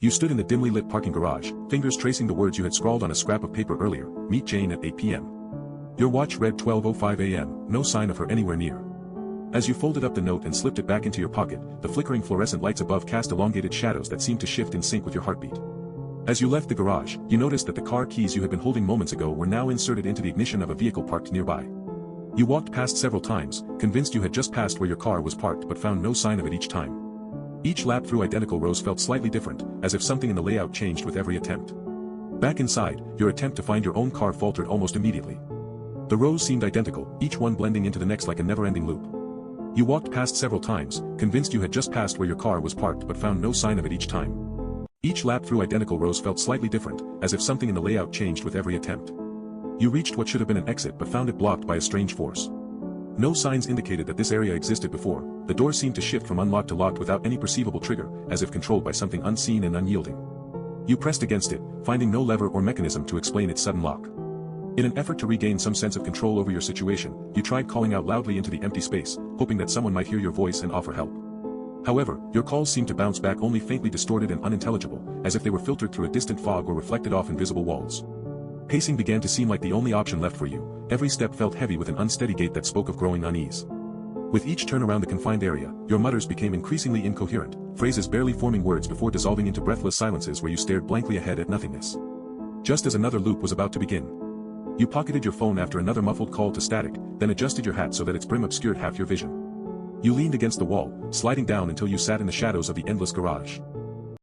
You stood in the dimly lit parking garage, fingers tracing the words you had scrawled on a scrap of paper earlier, "Meet Jane at 8 p.m. Your watch read 12:05 a.m., no sign of her anywhere near. As you folded up the note and slipped it back into your pocket, the flickering fluorescent lights above cast elongated shadows that seemed to shift in sync with your heartbeat. As you left the garage, you noticed that the car keys you had been holding moments ago were now inserted into the ignition of a vehicle parked nearby. You walked past several times, convinced you had just passed where your car was parked but found no sign of it each time. Each lap through identical rows felt slightly different, as if something in the layout changed with every attempt. Back inside, your attempt to find your own car faltered almost immediately. The rows seemed identical, each one blending into the next like a never-ending loop. You walked past several times, convinced you had just passed where your car was parked but found no sign of it each time. Each lap through identical rows felt slightly different, as if something in the layout changed with every attempt. You reached what should have been an exit but found it blocked by a strange force. No signs indicated that this area existed before. The door seemed to shift from unlocked to locked without any perceivable trigger, as if controlled by something unseen and unyielding. You pressed against it, finding no lever or mechanism to explain its sudden lock. In an effort to regain some sense of control over your situation, you tried calling out loudly into the empty space, hoping that someone might hear your voice and offer help. However, your calls seemed to bounce back only faintly distorted and unintelligible, as if they were filtered through a distant fog or reflected off invisible walls. Pacing began to seem like the only option left for you. Every step felt heavy with an unsteady gait that spoke of growing unease. With each turn around the confined area, your mutters became increasingly incoherent, phrases barely forming words before dissolving into breathless silences where you stared blankly ahead at nothingness. Just as another loop was about to begin. You pocketed your phone after another muffled call to static, then adjusted your hat so that its brim obscured half your vision. You leaned against the wall, sliding down until you sat in the shadows of the endless garage.